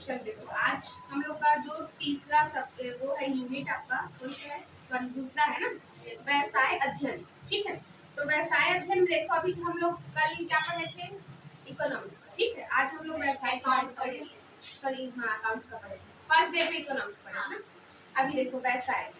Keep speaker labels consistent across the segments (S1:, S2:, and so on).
S1: चल देखो, आज हम लोग का जो तीसरा सब वो है यूनिट आपका कौन सा है, सॉरी दूसरा है ना, व्यवसाय अध्ययन। ठीक है, तो व्यवसाय अध्ययन में देखो अभी हम लोग कल क्या पढ़े थे, इकोनॉमिक्स। ठीक है, आज हम लोग व्यवसाय का पढ़े, सॉरी हाँ अकाउंट्स का पढ़े थे, फर्स्ट डे पे इकोनॉमिक्स पढ़े ना। अभी देखो व्यवसाय,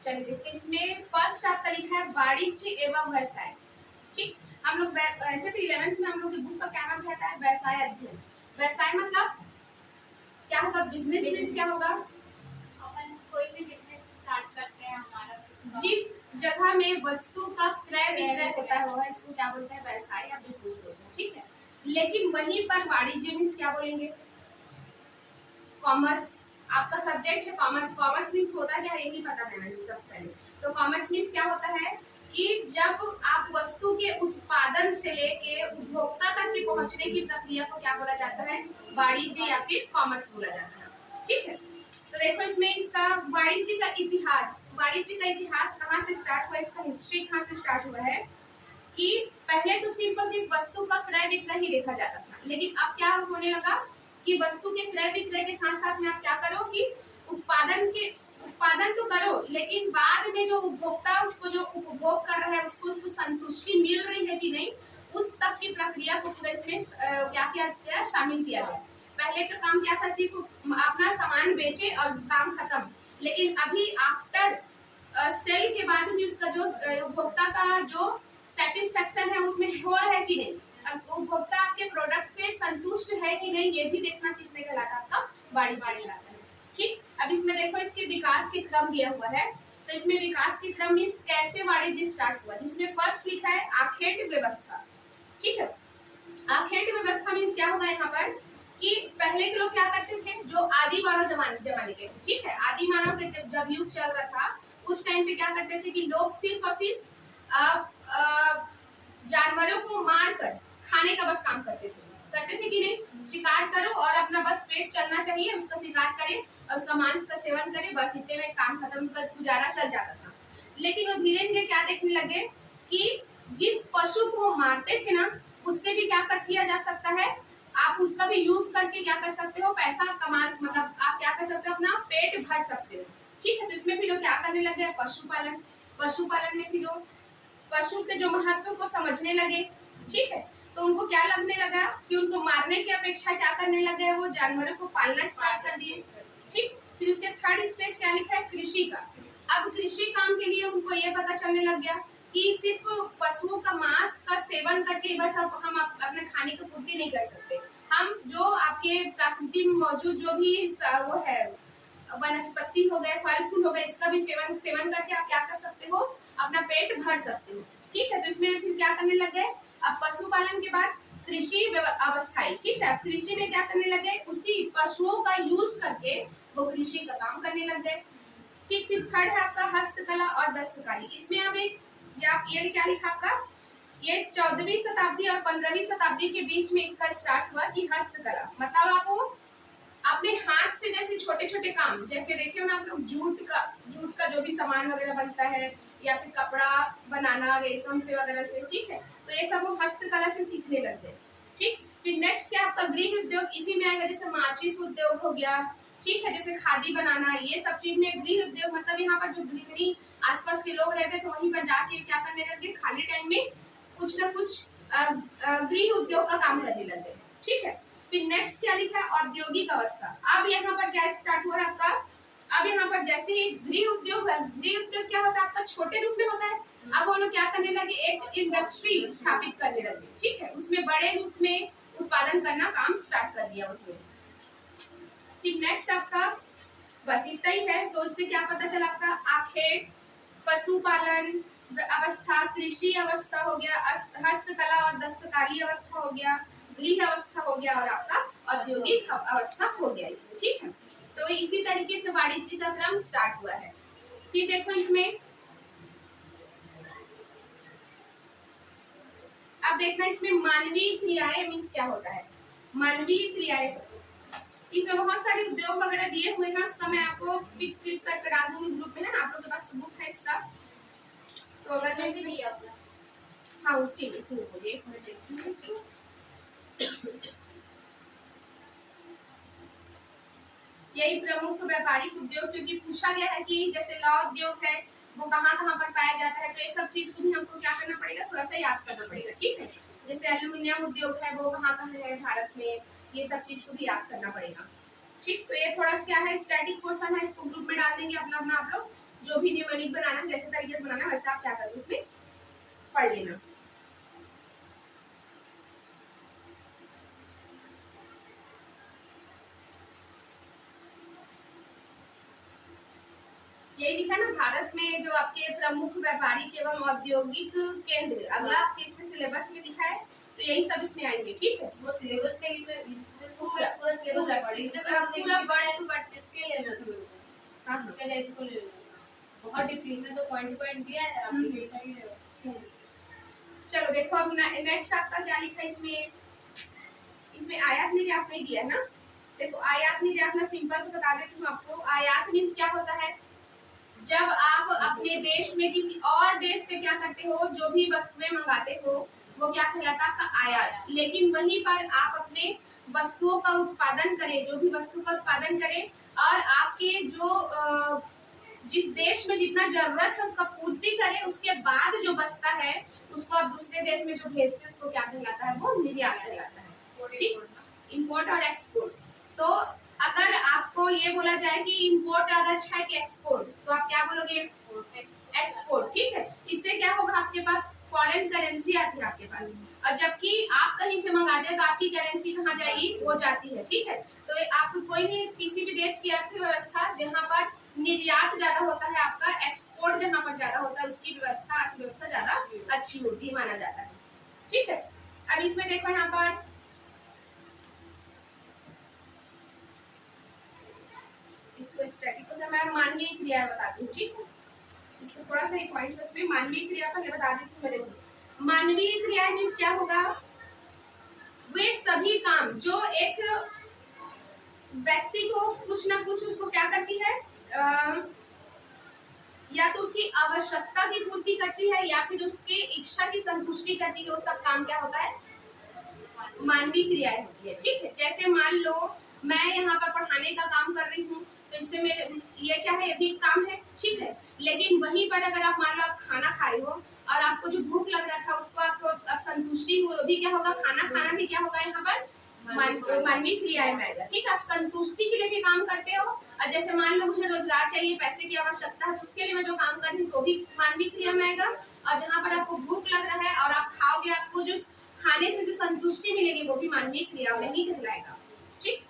S1: चलिए देखिए इसमें फर्स्ट आपका लिखा है वाणिज्य एवं व्यवसाय। ठीक, हम लोग ऐसे तो 11th में हम लोग की बुक का क्या नाम कहता है, व्यवसाय अध्ययन। व्यवसाय मतलब क्या होगा, बिजनेस मीन्स क्या होगा,
S2: अपन कोई भी बिजनेस स्टार्ट करते हैं, हमारा
S1: जिस जगह में वस्तु का क्रय विक्रय होता है वो है, इसको क्या बोलते हैं, व्यवसाय या बिजनेस बोलते हैं। ठीक है, लेकिन वहीं पर वाणिज्य मीन्स क्या बोलेंगे, कॉमर्स। आपका सब्जेक्ट है कॉमर्स, कॉमर्स मीन्स होता क्या है यही पता रहना चाहिए सबसे पहले। तो कॉमर्स मीन्स क्या होता है कि जब आप वस्तु के उत्पादन से लेके उपभोक्ता तक की पहुंचने की प्रक्रिया को क्या बोला जाता है, वाणिज्य या फिर कॉमर्स बोला जाता है। ठीक है, तो देखो इसमें इसका वाणिज्य का इतिहास, वाणिज्य का इतिहास कहाँ से स्टार्ट हुआ, इसका हिस्ट्री कहाँ से स्टार्ट हुआ है कि पहले तो सिर्फ और सिर्फ वस्तु का क्रय विक्रय ही देखा जाता था, लेकिन अब क्या होने लगा कि वस्तु के क्रय विक्रय के साथ साथ में आप क्या करो कि उत्पादन तो करो, लेकिन बाद में जो उपभोक्ता उसको जो उपभोग कर रहा है उसको संतुष्टि मिल रही है कि नहीं, उस तक की प्रक्रिया को पूरे इसमें क्या किया गया, शामिल किया गया। पहले का काम क्या था, सिर्फ अपना सामान बेचे और काम खत्म, लेकिन अभी आफ्टर सेल के बाद भी उसका जो उपभोक्ता का जो सेटिस्फेक्शन है उसमें हो रहा है कि नहीं, उपभोक्ता आपके प्रोडक्ट से संतुष्ट है कि नहीं, ये भी देखना किसमें कहलाता है, आपका वाणिज्य कहलाता है। ठीक, अब इसमें देखो इसके विकास के क्रम दिया हुआ है, तो इसमें विकास के क्रम मीन्स कैसे वाणिज्य स्टार्ट हुआ, जिसमें फर्स्ट लिखा है आखेट व्यवस्था। ठीक है, आखेट व्यवस्था मीन्स क्या होगा यहाँ पर कि पहले के लोग क्या करते थे, जो आदि मानव जमाने के, ठीक है, आदि मानव के जब युग चल रहा था उस टाइम पे क्या करते थे कि लोग सिर्फ और सिर्फ जानवरों को मार कर खाने का बस काम करते थे कि नहीं, शिकार करो और अपना बस पेट चलना चाहिए, उसका शिकार करे और उसका मांस का सेवन करे, बस इतने में काम खत्म कर गुजारा चल जाता था। लेकिन वो धीरे धीरे क्या देखने लगे कि जिस पशु को वो मारते थे ना, उससे भी क्या कर किया जा सकता है, आप उसका भी यूज करके क्या कर सकते हो, पैसा कमा, मतलब आप क्या कर सकते हो, अपना पेट भर सकते हो। ठीक है, तो इसमें फिर लोग क्या करने लगे, पशुपालन। पशुपालन में फिर लोग पशु के जो महत्व को समझने लगे। ठीक है, तो उनको क्या लगने लगा कि उनको मारने की अपेक्षा क्या करने लगे, वो जानवरों को पालना स्टार्ट कर दिए। ठीक, फिर उसके थर्ड स्टेज क्या लिखा है, कृषि का। अब कृषि काम के लिए उनको ये पता चलने लग गया कि सिर्फ पशुओं का मांस का सेवन करके बस अब हम अपने खाने की पूर्ति नहीं कर सकते, हम जो आपके प्रकृति में मौजूद जो भी वो है वनस्पति हो गए, फल फूल हो गए, इसका भी सेवन सेवन करके आप क्या कर सकते हो, अपना पेट भर सकते हो। ठीक है, तो इसमें फिर क्या करने लग गए, अब पशुपालन के बाद कृषि अवस्थाई। ठीक है, कृषि में क्या करने लगे, उसी पशुओं का यूज करके वो कृषि का काम करने लग गए। ठीक, फिर थर्ड है आपका हस्तकला और दस्तकारी। इसमें अब एक ये क्या लिखा आपका, ये 14वीं शताब्दी और 15वीं शताब्दी के बीच में इसका स्टार्ट हुआ कि हस्तकला मतलब आप अपने हाथ से जैसे छोटे छोटे काम, जैसे देखिए ना आप लोग जूट का जो भी सामान वगैरह बनता है या फिर कपड़ा बनाना रेशम से वगैरह से। ठीक है, तो ये सब वो हस्तकला से सीखने लग गए। ठीक, फिर नेक्स्ट क्या आपका गृह उद्योग, इसी में आएगा, जैसे माचिस उद्योग हो गया। ठीक है, जैसे खादी बनाना, ये सब चीज में गृह उद्योग मतलब यहाँ पर जो गृहिणी आसपास के लोग रहते थे वहीं पर जाके क्या करने लगे, खाली टाइम में कुछ न कुछ गृह उद्योग का काम करने लगे। ठीक है, फिर नेक्स्ट क्या लिखा है, औद्योगिक अवस्था। अब यहाँ पर क्या स्टार्ट हो रहा है आपका, अब यहाँ पर जैसे गृह उद्योग है, गृह उद्योग क्या होता है आपका छोटे रूप में होता है, अब वो लोग क्या करने लगे, एक इंडस्ट्री स्थापित करने लगे। ठीक है, उसमें बड़े रूप में उत्पादन करना काम स्टार्ट कर दिया उन्होंने। फिर नेक्स्ट आपका बस इतना ही है, तो इससे क्या पता चला आपका, आखेट, पशुपालन अवस्था, कृषि अवस्था हो गया, हस्तकला और दस्तकारी अवस्था हो गया, गृह अवस्था हो गया और आपका औद्योगिक अवस्था हो गया इसमें। ठीक है, तो इसी तरीके से वाणिज्य का क्रम स्टार्ट हुआ है। फिर देखो इसमें अब देखना, इसमें मानवीय क्रियाएं मीन्स क्या होता है, मानवीय क्रियाएं, इसमें बहुत सारे उद्योग वगैरह दिए हुए हैं, उसका मैं आपको पिक करके डाल दूंगी ग्रुप में, है ना, आप लोगों के पास बुक है इसका। तो अगर मैं
S2: इसमें भी दिया अपना
S1: हाँ उसी में बोलिए, एक मिनट देखती हूँ इसको। यही प्रमुख व्यापारिक उद्योग, क्योंकि पूछा गया है कि जैसे लौह उद्योग है वो कहाँ कहाँ पर पाया जाता है, तो ये सब चीज को भी हमको क्या करना पड़ेगा, थोड़ा सा याद करना पड़ेगा, ठीक है। जैसे एल्यूमिनियम उद्योग है वो कहाँ कहाँ है भारत में, ये सब चीज को भी याद करना पड़ेगा, ठीक। तो ये थोड़ा सा क्या है, स्टैटिक क्वेश्चन है, इसको ग्रुप में डाल देंगे अपना अपना आप लोग, जो भी न्यूमेरिक बनाना जैसे तरीके से बनाना वैसे आप क्या करोगे उसमें पढ़ लेना। यही लिखा ना, भारत में जो आपके प्रमुख व्यापारिक एवं औद्योगिक केंद्र, अगला आपके इसमें सिलेबस में लिखा है, तो यही सब इसमें आएंगे, ठीक है।
S2: वो सिलेबस का इसमें
S1: पूरा
S2: पूरा सिलेबस
S1: पूरा वर्ड टू वर्ड
S2: इसके लिए मैं
S1: हाँ हाँ
S2: पहले इसको ले लो, बहुत डीपली में तो पॉइंट पॉइंट दिया है, आप रीड कर ही रहे हो।
S1: चलो देखो अब नेक्स्ट आपका क्या लिखा है इसमें, इसमें आयात निर्यात नहीं दिया है ना। देखो आयात निर्यात मैं सिंपल से बता देती हूँ आपको। आयात मीन्स क्या होता है, जब आप अपने देश में किसी और देश से क्या करते हो, जो भी वस्तुएं मंगाते हो वो क्या कहलाता है आपका आयात। लेकिन वहीं पर आप अपने वस्तुओं का उत्पादन करें, जो भी वस्तु का उत्पादन करें और आपके जो जिस देश में जितना जरूरत है उसका पूर्ति करें, उसके बाद जो बचता है उसको आप दूसरे देश में जो भेजते हैं उसको क्या कहलाता है, वो निर्यात कहलाता है, ठीक। इम्पोर्ट और एक्सपोर्ट। तो अगर आपको ये बोला जाए कि इम्पोर्ट ज्यादा अच्छा है कि एक्सपोर्ट, तो आप क्या बोलोगे, एक्सपोर्ट, ठीक है। इससे क्या होगा, आपके पास फॉरेन करेंसी आती है आपके पास, और जबकि आप कहीं से मंगाते हैं तो आपकी करेंसी कहाँ जाएगी, वो जाती है, ठीक है। तो आप कोई भी किसी भी देश की अर्थव्यवस्था जहाँ पर निर्यात ज्यादा होता है, आपका एक्सपोर्ट जहाँ पर ज्यादा होता है, उसकी व्यवस्था अर्थव्यवस्था ज्यादा अच्छी होती है माना जाता है, ठीक है। अब इसमें देखो यहाँ पर इसको स्टैटिक को मैं मानवीय क्रिया बताती हूँ, ठीक है। इसको थोड़ा सा एक पॉइंट उसमें मानवीय क्रिया पहले बता देती हूँ मैं। देखो मानवीय क्रिया मीन्स क्या होगा, वे सभी काम जो एक व्यक्ति को कुछ ना कुछ उसको क्या करती है, या तो उसकी आवश्यकता की पूर्ति करती है या फिर उसकी इच्छा की संतुष्टि करती है, वो सब काम क्या होता है, मानवीय क्रियाएं होती है, ठीक है। जैसे मान लो मैं यहाँ पर पढ़ाने का काम कर रही हूँ, तो इससे मेरे ये क्या है, ये भी काम है, ठीक है। लेकिन वहीं पर अगर आप मान लो आप खाना खा रहे हो और आपको जो भूख लग रहा था उसको आपको अब संतुष्टि हुई, भी क्या होगा, खाना खाना भी क्या होगा यहाँ पर मानवीय क्रियाएं में आएगा, ठीक है। आप संतुष्टि के लिए भी काम करते हो, और जैसे मान लो मुझे रोजगार चाहिए, पैसे की आवश्यकता है, तो उसके लिए मैं जो काम कर रही हूँ तो भी मानवीय क्रिया में आएगा। और जहाँ पर आपको भूख लग रहा है और आप खाओगे, आपको जो खाने से जो संतुष्टि मिलेगी वो भी मानवीय क्रिया में ही कहलाएगा, ठीक।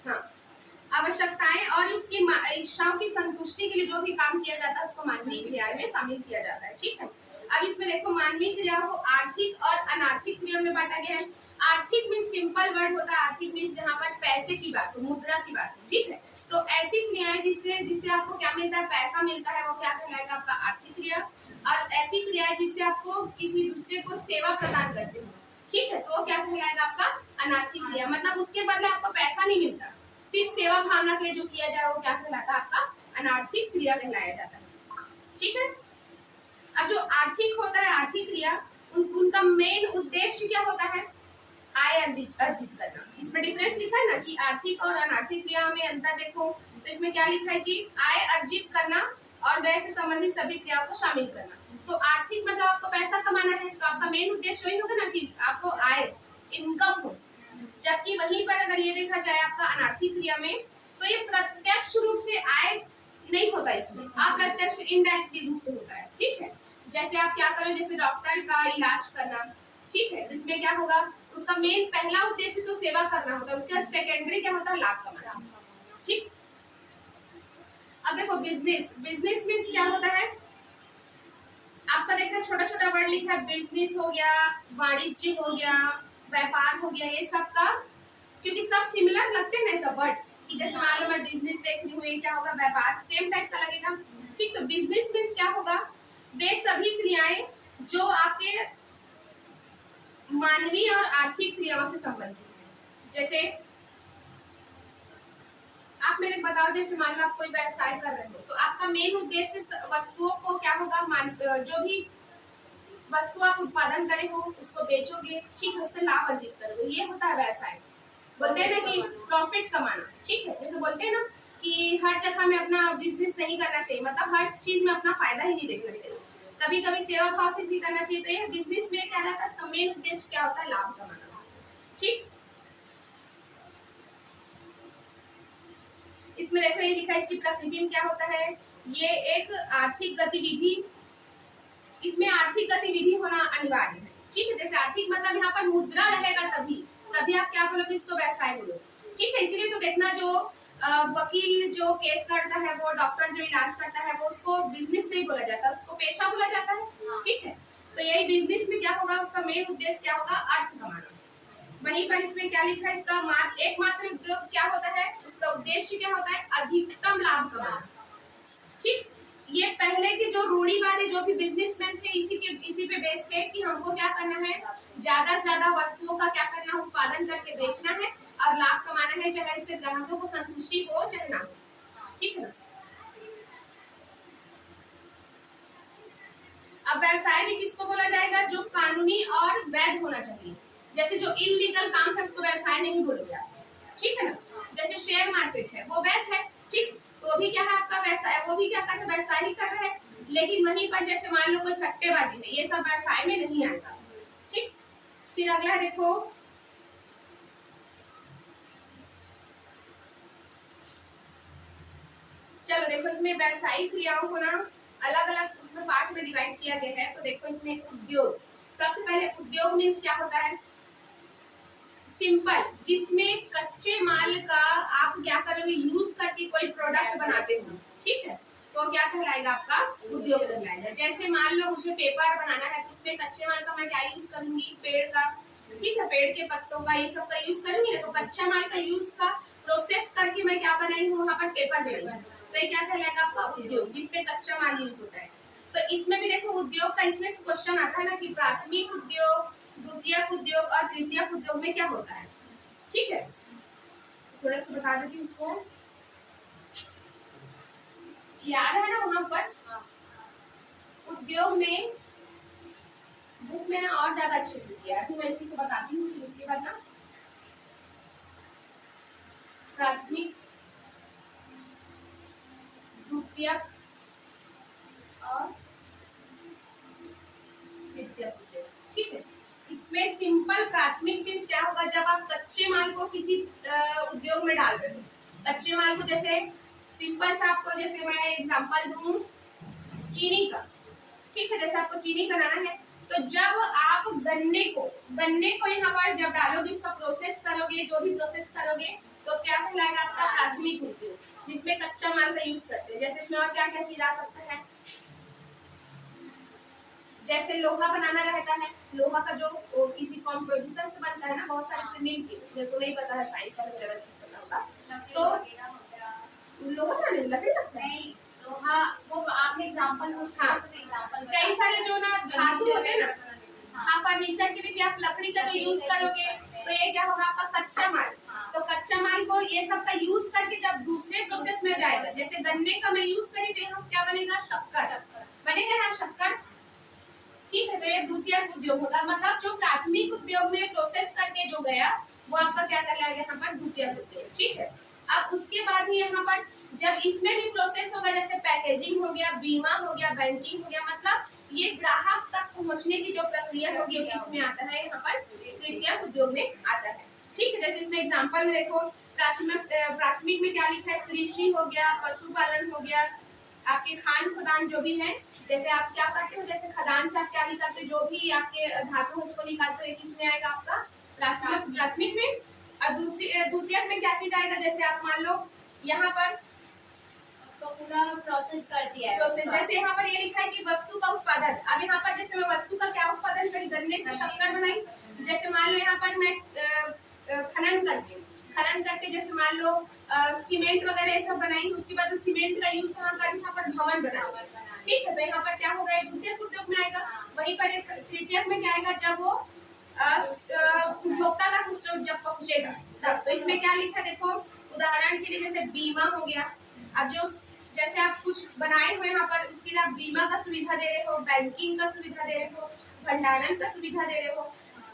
S1: हाँ, आवश्यकताएं और उसकी इच्छाओं की संतुष्टि के लिए जो भी काम किया जाता है उसको मानवीय क्रिया में शामिल किया जाता है, ठीक है। अब इसमें देखो मानवीय क्रिया को आर्थिक और अनार्थिक क्रिया में बांटा गया है। आर्थिक मीन्स सिंपल वर्ड होता है, आर्थिक मीन्स जहाँ पर पैसे की बात हो, मुद्रा की बात हो, ठीक है। तो ऐसी क्रियाएं जिससे जिससे आपको क्या मिलता है, पैसा मिलता है, वो क्या कहलाएगा आपका आर्थिक क्रिया। और ऐसी क्रियाएं जिससे आपको किसी दूसरे को सेवा प्रदान करते हो, ठीक है, तो क्या कहलाएगा आपका अनार्थिक क्रिया। मतलब उसके बदले आपको पैसा नहीं मिलता, सिर्फ सेवा भावना के लिए जो किया जाए वो क्या कहलाता है आपका अनार्थिक क्रिया कहलाया जाता है, ठीक है। अब जो आर्थिक होता है, आर्थिक क्रिया उनका मेन उद्देश्य क्या होता है, आय अर्जित करना। इसमें डिफरेंस लिखा है ना कि आर्थिक और अनार्थिक क्रिया में अंतर देखो, तो इसमें क्या लिखा है कि आय अर्जित करना और व्यय से संबंधित सभी क्रियाओं को शामिल करना। तो आर्थिक मतलब आपको पैसा कमाना है, तो आपका मेन उद्देश्य वही होगा ना कि आपको आय इनकम हो। जबकि वहीं पर अगर ये देखा जाए आपका अनार्थिक क्रिया में, तो ये प्रत्यक्ष रूप से आय नहीं होता, इसमें अप्रत्यक्ष इनडायरेक्ट रूप से होता है, ठीक है। जैसे आप क्या करो, जैसे डॉक्टर का इलाज करना, ठीक है, जिसमें क्या होगा, उसका मेन पहला उद्देश्य तो सेवा करना होता है, उसका सेकेंडरी क्या होता है, लाभ कमाना, ठीक। अब देखो बिजनेस, बिजनेस मीन्स क्या होता है, आपका देखना छोटा छोटा वर्ड लिखा है, बिजनेस हो गया, वाणिज्य हो गया, व्यापार हो गया, ये सब का, क्योंकि सब सिमिलर लगते हैं ना सब वर्ड, कि जैसे मान लो मैं बिजनेस देख रही हूँ, ये क्या होगा, व्यापार सेम टाइप का लगेगा, ठीक। तो बिजनेस मीन्स क्या होगा, वे सभी क्रियाएं जो आपके मानवीय और आर्थिक क्रियाओं से संबंधित है। जैसे आप मेरे को बताओ, जैसे मान लो आप कोई व्यवसाय कर रहे हो तो आपका मेन उद्देश्य वस्तुओं को क्या होगा, जो भी वस्तु आप उत्पादन करे हो उसको बेचोगे, ठीक है, उससे लाभ अर्जित करोगे, ये होता है व्यवसाय। बोलते हैं ना कि प्रॉफिट कमाना, ठीक है, जैसे बोलते हैं ना कि हर जगह में अपना बिजनेस नहीं करना चाहिए, मतलब हर चीज में अपना फायदा ही नहीं देखना चाहिए, कभी कभी सेवा भाव से भी करना चाहिए। तो ये बिजनेस में क्या रहता है, इसका मेन उद्देश्य क्या होता है, लाभ कमाना, ठीक। इसमें देखो ये लिखा है, इसकी प्रकृति में क्या होता है, ये एक आर्थिक गतिविधि, इसमें आर्थिक गतिविधि होना अनिवार्य है, ठीक है। जैसे आर्थिक मतलब यहाँ पर मुद्रा रहेगा तभी तभी आप क्या बोलोगे, इसको व्यवसाय बोलोगे, ठीक है। इसीलिए तो देखना, जो वकील जो केस करता है, वो डॉक्टर जो इलाज करता है, वो उसको बिजनेस नहीं बोला जाता, उसको पेशा बोला जाता है, ठीक है। तो यही बिजनेस में क्या होगा, उसका मेन उद्देश्य क्या होगा, अर्थ कमाना। वहीं पर इसमें क्या लिखा है, इसका एकमात्र उद्योग क्या होता है, उसका उद्देश्य क्या होता है, अधिकतम लाभ कमाना, ठीक। ये पहले के जो रूढ़िवादी जो भी बिजनेसमैन थे, इसी पे बेस थे कि हमको क्या करना है, ज्यादा से ज्यादा वस्तुओं का क्या करना है, उत्पादन करके बेचना है और लाभ कमाना है, चाहे इससे ग्राहकों को संतुष्टि हो चाहे ना हो, ठीक है ना। अब व्यवसाय भी किसको बोला जाएगा, जो कानूनी और वैध होना चाहिए। जैसे जो इलीगल काम है उसको व्यवसाय नहीं बोलोगे आप, ठीक है ना। जैसे शेयर मार्केट है वो वैध है, ठीक, तो भी क्या है आपका व्यवसाय, वो भी क्या करता है, व्यवसाय ही कर रहा है। लेकिन वहीं पर जैसे मान लो कोई सट्टेबाजी है, ये सब व्यवसाय में नहीं आता, ठीक। फिर अगला देखो, चलो देखो इसमें व्यवसायिक क्रियाओं को ना अलग अलग उसमें पार्ट में डिवाइड किया गया है। तो देखो इसमें उद्योग, सबसे पहले उद्योग मीन्स क्या होता है, सिंपल, जिसमें कच्चे माल का आप क्या करोगे, यूज करके कोई प्रोडक्ट बनाते हो, ठीक है, तो क्या कहलाएगा, आपका उद्योग कहलाएगा। जैसे मान लो मुझे पेपर बनाना है, तो उसमें कच्चे माल का मैं क्या यूज करूंगी, पेड़ का, ठीक है, पेड़ के पत्तों का, ये सब का यूज करूंगी ना, तो कच्चा माल का यूज का प्रोसेस करके मैं क्या बनाई हूँ, वहाँ पर पेपर बनाई, तो ये क्या कहलाएगा, आपका उद्योग, जिसपे कच्चा माल यूज होता है। तो इसमें भी देखो उद्योग का इसमें क्वेश्चन आता है ना कि प्राथमिक उद्योग, द्वितीयक उद्योग और तृतीयक उद्योग में क्या होता है, ठीक है। थोड़ा सा बता देती हूँ उसको, याद है ना वहां पर उद्योग में बुक में ना और ज्यादा अच्छे से किया है, तो मैं इसी को बताती हूँ, फिर उसके बाद ना प्राथमिक, द्वितीयक और तृतीयक उद्योग, ठीक है। इसमें सिंपल प्राथमिक मीन्स क्या होगा, जब आप कच्चे माल को किसी उद्योग में डाल रहे हो, कच्चे माल को, जैसे सिंपल सा आपको, जैसे मैं एग्जांपल दूं चीनी का, ठीक है, जैसे आपको चीनी बनाना है, तो जब आप गन्ने को यहाँ पर जब डालोगे, इसका प्रोसेस करोगे, जो भी प्रोसेस करोगे, तो क्या कहलाएगा, आपका प्राथमिक उद्योग, जिसमें कच्चा माल का यूज करते हैं। जैसे इसमें और क्या क्या चीज आ सकता है, जैसे लोहा बनाना रहता है, लोहा का जो किसी कॉम्पोजिशन से बनता है ना, बहुत सारे से मिलके, मेरे को नहीं पता है, साइंस वाले ज्यादा अच्छे से पता होगा, तो लोहा बनाने में लकड़ी लगता है,
S2: लोहा वो आपने एग्जांपल,
S1: हाँ, कई सारे जो ना धातु होते हैं ना, हाँ, फर्नीचर के लिए भी आप लकड़ी का जो यूज करोगे, तो ये क्या होगा, आपका कच्चा माल। तो कच्चा माल को ये सब का यूज करके जब दूसरे प्रोसेस में जाएगा, जैसे गन्ने का मैं यूज करी, तो यहाँ से क्या बनेगा, शक्कर बनेगा ना, शक्कर, ठीक है। तो ये द्वितीयक उद्योग होगा, मतलब जो प्राथमिक उद्योग में प्रोसेस करके जो गया, वो आपका क्या कहलाएगा, यहाँ पर द्वितीयक उद्योग, ठीक है। अब उसके बाद ही यहाँ पर जब इसमें भी प्रोसेस होगा, जैसे पैकेजिंग हो गया, बीमा हो गया, बैंकिंग हो गया, मतलब ये ग्राहक तक पहुंचने की जो प्रक्रिया होगी, इसमें आता है, यहाँ पर तृतीयक उद्योग में आता है, ठीक है। जैसे इसमें एग्जाम्पल में देखो, प्राथमिक में क्या लिखा है, कृषि हो गया, पशुपालन हो गया, आपके खान खदान जो भी है, जैसे आप क्या करते हो, जैसे खदान से आप क्या निकालते हो, जो भी आपके धातु उसको निकालते हो, किसमें आएगा, आपका प्राथमिक में। और दूसरी द्वितीयक में क्या चीज आएगा, जैसे आप मान लो यहाँ पर
S2: उसको पूरा प्रोसेस कर दिया है,
S1: प्रोसेस, जैसे यहाँ पर ये लिखा है कि वस्तु का उत्पादन, अब यहाँ पर जैसे मैं वस्तु का क्या उत्पादन करी, गन्ने की शक्कर बनाई, जैसे मान लो यहाँ पर मैं खनन करके जैसे मान लो सीमेंट वगैरह ये सब बनाई, उसके बाद उस सीमेंट का यूज कहाँ कर, यहाँ पर भवन बनाया, ठीक है। तो यहाँ पर क्या होगा, द्वितीयक उद्योग में आएगा। वहीं पर तृतीयक में क्या आएगा, जब वो उपभोक्ता तक जब पहुंचेगा तब। तो इसमें क्या लिखा है देखो, उदाहरण के लिए जैसे बीमा हो गया। अब जो जैसे आप कुछ बनाए हुए यहाँ पर, उसके लिए आप बीमा का सुविधा दे रहे हो, बैंकिंग का सुविधा दे रहे हो, भंडारण का सुविधा दे रहे हो,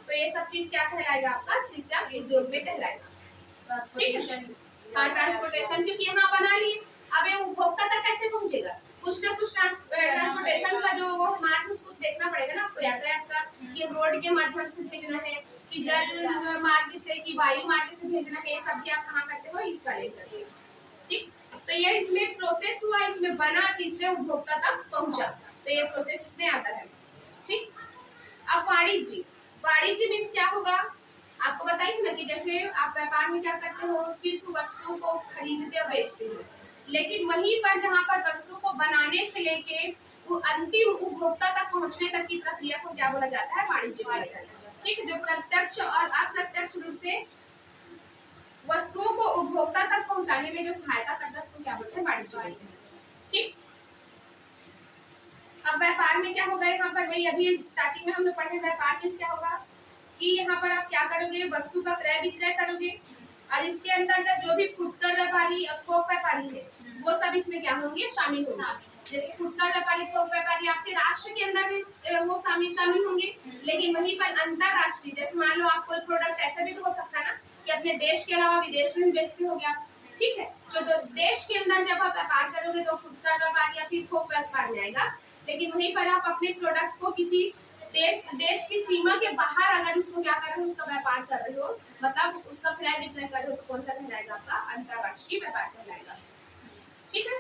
S1: तो ये सब चीज क्या कहलाएगा आपका तृतीयक उद्योग में कहलाएगा। ठीक है, हाँ ट्रांसपोर्टेशन, क्योंकि यहाँ बना लिए, अब ये उपभोक्ता तक कैसे पहुंचेगा, कुछ ना कुछ ट्रांसपोर्टेशन का जो वो मार्ग उसको देखना पड़ेगा ना आपको, यातायात का, कि रोड के माध्यम से भेजना है कि जल मार्ग से कि वायु मार्ग से भेजना है, ये सब भी आप कहाँ करते हो, इस वाले करते हो। ठीक, तो ये इसमें प्रोसेस हुआ, इसमें बना, तीसरे उपभोक्ता तक पहुंचा, तो ये प्रोसेस इसमें आता है। ठीक, अब वाणिज्य, वाणिज्य मीन्स क्या होगा, आपको बताइए ना कि जैसे आप व्यापार में क्या करते हो, सिर्फ वस्तु को खरीदते और बेचते हो, लेकिन वहीं पर जहाँ पर वस्तु को बनाने से लेके वो अंतिम उपभोक्ता तक पहुँचने तक की प्रक्रिया को क्या बोला जाता है, वाणिज्य बोला जाता है। ठीक, जो प्रत्यक्ष और अप्रत्यक्ष रूप से वस्तुओं को उपभोक्ता तक पहुंचाने में जो सहायता करता है उसको क्या बोलते हैं, वाणिज्य बोलते हैं। ठीक, अब व्यापार में क्या होगा, यहाँ पर वही अभी स्टार्टिंग में हम लोग पढ़े, व्यापार में क्या होगा कि यहाँ पर आप क्या करोगे, वस्तु का क्रय विक्रय करोगे, और इसके अंतर्गत जो भी फुटकर व्यापारी और थोक व्यापारी है वो सब इसमें क्या होंगे, शामिल होंगे। जैसे फुटकर व्यापारी, थोक व्यापारी आपके राष्ट्र के अंदर वो शामिल होंगे, लेकिन वहीं पर अंतरराष्ट्रीय, जैसे मान लो आप कोई प्रोडक्ट ऐसा भी तो हो सकता है ना कि अपने देश के अलावा विदेश में भी बेचते हो गया। ठीक है, जो देश के अंदर जब आप व्यापार करोगे तो फुटकर व्यापार या फिर थोक व्यापार में आएगा, लेकिन वहीं पर आप अपने प्रोडक्ट को किसी देश की सीमा के बाहर अगर उसको क्या कर रहे हो, उसका व्यापार कर रहे हो, मतलब उसका क्रय विक्रय कर रहे हो, तो कौन सा कहलाएगा, आपका अंतरराष्ट्रीय व्यापार कहलाएगा। ठीक है,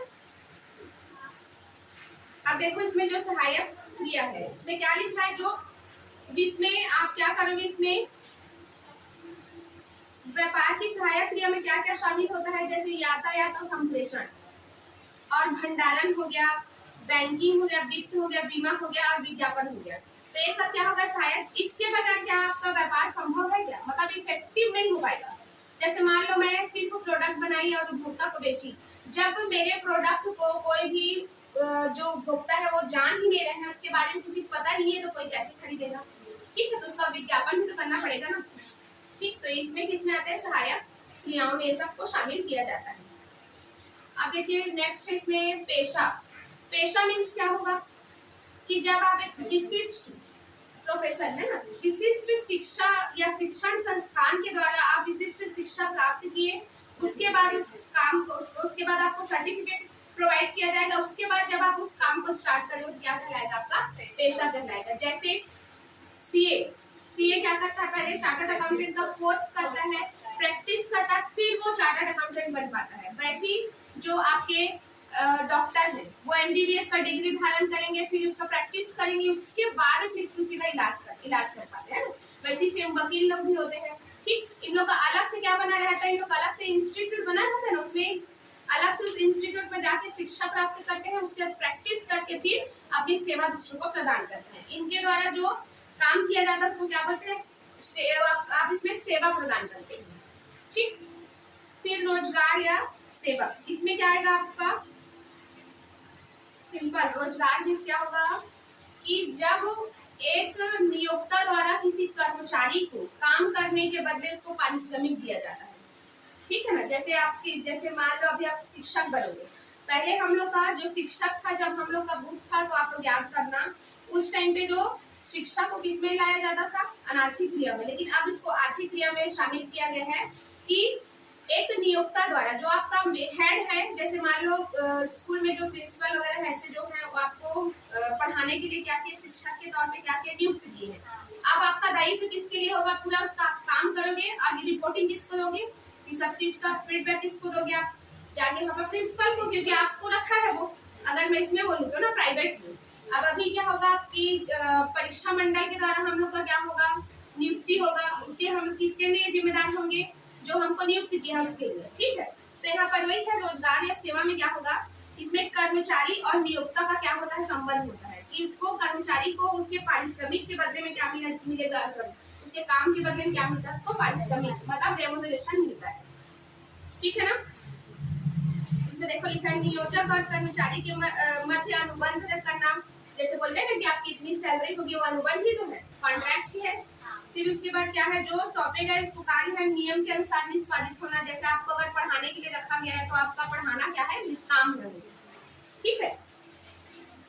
S1: अब देखो इसमें जो सहायक क्रिया है, इसमें क्या लिखा है, जो जिसमें आप क्या करोगे, इसमें व्यापार की सहायक क्रिया में क्या क्या शामिल होता है, जैसे यातायात और संप्रेषण और भंडारण हो गया, बैंकिंग हो गया, वित्त हो गया, बीमा हो गया और विज्ञापन हो गया, तो ये सब क्या होगा, शायद इसके बगैर क्या आपका व्यापार संभव है क्या, मतलब इफेक्टिव नहीं हो पाएगा। जैसे मान लो मैं सिर्फ प्रोडक्ट बनाई और उपभोक्ता को बेची, जब मेरे प्रोडक्ट को कोई भी जो उपभोक्ता है वो जान ही नहीं रहे हैं, उसके बारे में किसी को पता नहीं है, तो कोई कैसे खरीदेगा। ठीक है, तो उसका विज्ञापन भी तो करना पड़ेगा ना। ठीक, तो इसमें किसमें आते हैं, सहायक क्रियाओं में ये सबको शामिल किया जाता है। अब देखिए नेक्स्ट इसमें पेशा, पेशा मीन्स क्या होगा कि जब आप एक विशिष्ट प्रोफेसर है ना, विशिष्ट शिक्षा या शिक्षण संस्थान के द्वारा आप विशिष्ट शिक्षा प्राप्त किए, उसके बाद उस काम को उसके बाद आपको सर्टिफिकेट प्रोवाइड किया जाएगा, उसके बाद जब आप उस काम को स्टार्ट करोगे तो क्या कहलाएगा, आपका पेशा कहलाएगा। जैसे सीए, सीए क्या करता है, पहले चार्टर्ड अकाउंटेंट का कोर्स करता है, प्रैक्टिस करता है, फिर वो चार्टर्ड अकाउंटेंट बन पाता है। वैसे ही जो आपके डॉक्टर है वो एमबीबीएस का डिग्री धारण करेंगे, फिर उसका प्रैक्टिस करेंगे, उसके बाद फिर किसी का इलाज कर पाते हैं। वैसे सेम वकील लोग भी होते हैं। ठीक, इन लोग का अलग से क्या बना रहता है, इन लोग का अलग से इंस्टीट्यूट बना रहता है ना, उसमें अलग से उस इंस्टीट्यूट में जाके शिक्षा प्राप्त करते हैं, उसके बाद प्रैक्टिस करके फिर अपनी सेवा दूसरों को प्रदान करते हैं। इनके द्वारा जो काम किया जाता है उसको क्या बोलते हैं, सेवा, आप इसमें सेवा प्रदान करते हैं। ठीक, फिर रोजगार या सेवा, इसमें क्या आएगा आपका, सिंपल रोजगार मीन्स क्या होगा कि जब एक नियोक्ता द्वारा किसी कर्मचारी को काम करने के बदले उसको पारिश्रमिक दिया जाता है। ठीक है ना, जैसे मान लो अभी आप शिक्षक बनोगे, पहले हम लोग का जो शिक्षक था, जब हम लोग का बुक था तो आप लोग याद करना, उस टाइम पे जो शिक्षा को किसमें लाया जाता था, अनार्थिक क्रिया में, लेकिन अब इसको आर्थिक क्रिया में शामिल किया गया है कि एक नियोक्ता द्वारा जो आपका हेड है, जैसे मान लो स्कूल में जो प्रिंसिपल वगैरह ऐसे जो है वो आपको पढ़ाने के लिए क्या किए, शिक्षक के तौर पे क्या किए, नियुक्त किए हैं। अब आपका दायित्व किसके लिए होगा, पूरा उसका काम करोगे, आगे रिपोर्टिंग किसको दोगे, ये सब चीज का फीडबैक किसको दोगे, आप जाके हम प्रिंसिपल को, क्योंकि आपको रखा है वो। अगर मैं इसमें बोलूँ तो ना प्राइवेट में, अब अभी क्या होगा आपकी परीक्षा मंडल के द्वारा हम लोग का क्या होगा, नियुक्ति होगा, उसके हम किसके लिए जिम्मेदार होंगे, जो हमको नियुक्त किया उसके लिए। ठीक है, तो यहाँ पर वही है, रोजगार या सेवा में क्या होगा, इसमें कर्मचारी और नियोक्ता का क्या होता है, संबंध होता है कि इसको कर्मचारी को उसके पारिश्रमिक के बदले में क्या मिलेगा, उसके काम के बदले में क्या मिलता है, उसको पारिश्रमिक मतलब रेम्युनरेशन मिलता है। ठीक है ना, इसमें देखो लिखा है नियोजक और कर्मचारी के मध्य अनुबंध करना, जैसे बोलते हैं ना कि आपकी इतनी सैलरी होगी, वो अनुबंध ही तो है, कॉन्ट्रैक्ट ही है। फिर उसके बाद क्या है, जो सौंपे गए इसको कार्य है नियम के अनुसार निष्पादित होना। जैसे आपको अगर पढ़ाने के लिए रखा गया है तो आपका पढ़ाना क्या है, निष्काम है, ठीक है।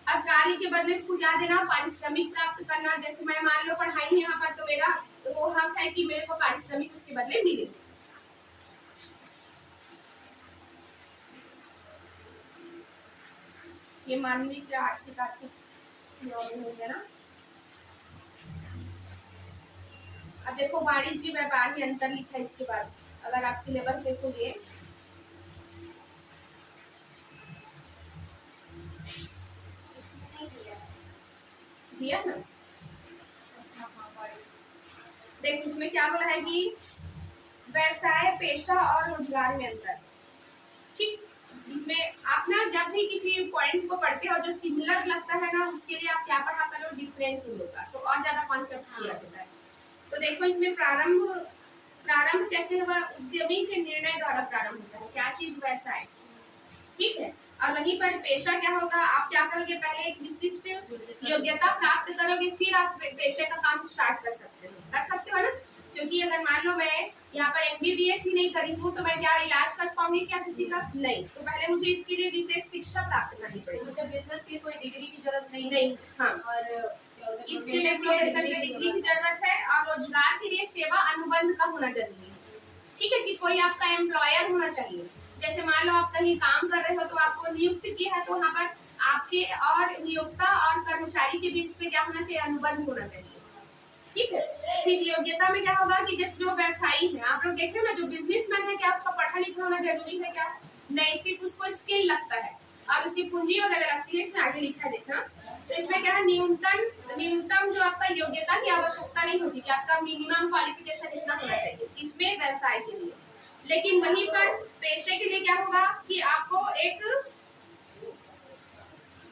S1: अब कार्य के बदले इसको क्या देना, पारिश्रमिक प्राप्त करना। जैसे मैं मान लो पढ़ाई है यहाँ पर, तो मेरा वो हक है कि मेरे को पारिश्रमिक उसके बदले मिले। ये मानवीय क्या आर्थिक हो गया ना। अब देखो वाणिज्य व्यापार में अंतर लिखा है इसके बाद, अगर आप सिलेबस देखोगे दिया ना, देख इसमें क्या बोला है कि व्यवसाय, पेशा और रोजगार में अंतर, ठीक। इसमें आप ना जब भी किसी पॉइंट को पढ़ते हो जो सिमिलर लगता है ना, उसके लिए आप क्या पढ़ा करो, डिफरेंस होगा, तो और ज्यादा कॉन्सेप्ट क्लियर होता है। तो देखो इसमें प्रारंभ कैसे हुआ, उद्यमी के निर्णय द्वारा प्रारंभ होता है, क्या चीज, व्यवसाय, ठीक है। और वहीं पर पेशा क्या होगा, आप क्या करोगे, पहले एक विशिष्ट योग्यता प्राप्त करोगे, फिर आप पेशे का काम स्टार्ट कर सकते हो ना। क्योंकि अगर मान लो मैं यहाँ पर एमबीबीएस ही नहीं करी हूँ तो मैं क्या इलाज कर पाऊंगी क्या किसी का, नहीं। तो पहले मुझे इसके लिए विशेष शिक्षा प्राप्त करनी पड़ेगी।
S2: मतलब बिजनेस की कोई डिग्री की जरूरत नहीं
S1: हाँ।
S2: और
S1: इसके लिए प्रोफेसर की डिग्री की जरूरत है, और रोजगार के लिए सेवा अनुबंध का होना जरूरी है, ठीक है, कि कोई आपका एम्प्लॉयर होना चाहिए। जैसे मान लो आप कहीं काम कर रहे हो तो आपको नियुक्त किया है, तो वहाँ पर आपके और नियोक्ता और कर्मचारी के बीच में क्या होना चाहिए, अनुबंध होना चाहिए, ठीक है। फिर योग्यता में क्या होगा कि जैसे जो व्यवसायी है, आप लोग देखे ना, जो बिजनेसमैन है क्या उसका पढ़ा लिखा होना जरूरी है क्या, नहीं, सिर्फ उसको स्किल लगता है और उसकी पूंजी वगैरह लगती है, इसमें आगे लिखा है देखना। तो इसमें क्या है, न्यूनतम जो आपका योग्यता की आवश्यकता नहीं होती कि आपका मिनिमम क्वालिफिकेशन इतना होना चाहिए, इसमें व्यवसाय के लिए। लेकिन वहीं पर पेशे के लिए क्या होगा कि आपको एक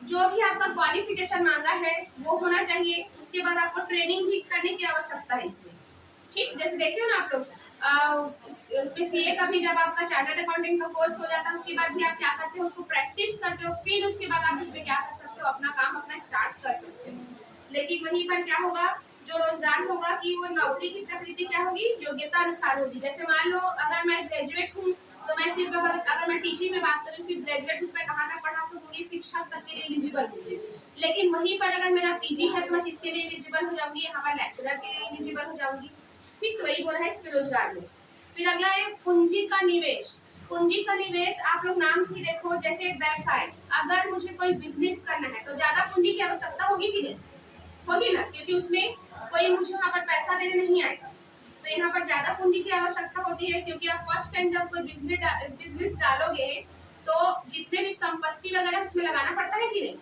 S1: जो भी आपका क्वालिफिकेशन मांगा है वो होना चाहिए। उसके बाद आपको ट्रेनिंग भी करने की आवश्यकता है इसमें, ठीक। जैसे देखते हो ना आप लोग उसमें सीए का भी जब आपका चार्टर्ड अकाउंटिंग का कोर्स हो जाता है, उसके बाद भी आप क्या करते हो, उसको प्रैक्टिस करते हो, फिर उसके बाद आप उसमें क्या कर सकते हो, अपना काम अपना स्टार्ट कर सकते हो। लेकिन वहीं पर क्या होगा, जो रोजगार होगा कि वो नौकरी की प्रकृति क्या होगी, योग्यता अनुसार होगी। जैसे मान लो अगर मैं ग्रेजुएट हूँ तो मैं सिर्फ अगर मैं टीचिंग में बात करूँ, सिर्फ ग्रेजुएट हूँ, मैं कहाँ तक पढ़ा सकूंगी, शिक्षक तक के लिए एलिजिबल हूँ। लेकिन वहीं पर अगर मेरा पीजी है तो मैं किसके लिए एलिजिबल हो जाऊंगी, यहाँ पर लेक्चरर के लिए एलिजिबल हो जाऊंगी, ठीक। तो वही बोला है इसमें रोजगार में। फिर अगला है पूंजी का निवेश। पूंजी का निवेश आप लोग नाम से ही देखो, जैसे व्यवसाय, अगर मुझे कोई बिजनेस करना है तो ज्यादा पूंजी की आवश्यकता होगी कि नहीं, होगी ना, क्योंकि उसमें कोई मुझे वहाँ पर पैसा देने नहीं आएगा, तो यहाँ पर ज्यादा पूंजी की आवश्यकता होती है। क्योंकि आप फर्स्ट टाइम जब कोई बिजनेस डालोगे तो जितने भी संपत्ति वगैरह उसमें लगाना पड़ता है कि नहीं,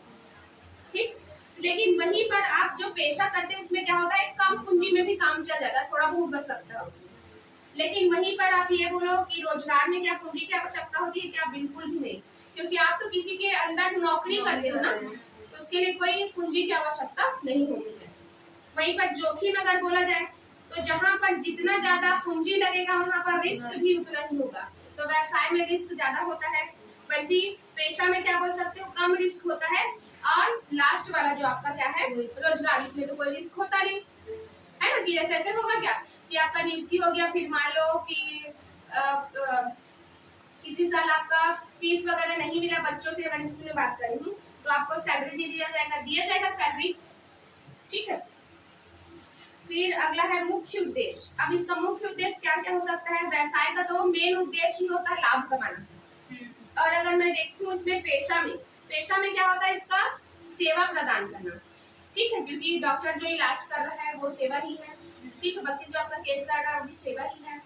S1: ठीक। लेकिन वहीं पर आप जो पेशा करते हैं उसमें क्या होता है, कम पूंजी में भी काम चल जाता है, थोड़ा बहुत बस लगता है उसमें। लेकिन वहीं पर आप ये बोलो कि रोजगार में क्या पूंजी की आवश्यकता होती है क्या, बिल्कुल भी नहीं। क्योंकि आप तो किसी के अंदर नौकरी करते हो ना, तो उसके लिए कोई पूंजी की आवश्यकता नहीं होती है। वहीं पर जोखिम अगर बोला जाए तो जहाँ पर जितना ज्यादा पूंजी लगेगा वहाँ पर रिस्क भी उतना ही होगा, तो व्यवसाय में रिस्क ज्यादा होता है। वैसे पेशा में क्या बोल सकते हो, कम रिस्क होता है। और लास्ट वाला जो आपका क्या है, रोजगार, इसमें तो कोई रिस्क होता नहीं है ना, कि ऐसे ऐसे होगा क्या कि आपका नियुक्ति हो गया, फिर मान लो कि किसी साल आपका फीस वगैरह नहीं मिला, बच्चों से अगर स्कूल में बात करी हूँ, तो आपको सैलरी दिया जाएगा सैलरी, ठीक है। फिर अगला है मुख्य उद्देश्य। अब इसका मुख्य उद्देश्य क्या क्या हो सकता है, व्यवसाय का तो मेन उद्देश्य ही होता है लाभ कमाना। और अगर मैं देखूं इसमें पेशा में क्या होता है, इसका सेवा प्रदान करना, ठीक है, क्योंकि डॉक्टर जो इलाज कर रहा है वो सेवा ही है, ठीक है, बाकी जो आपका केस लड़ रहा है वो भी सेवा ही है।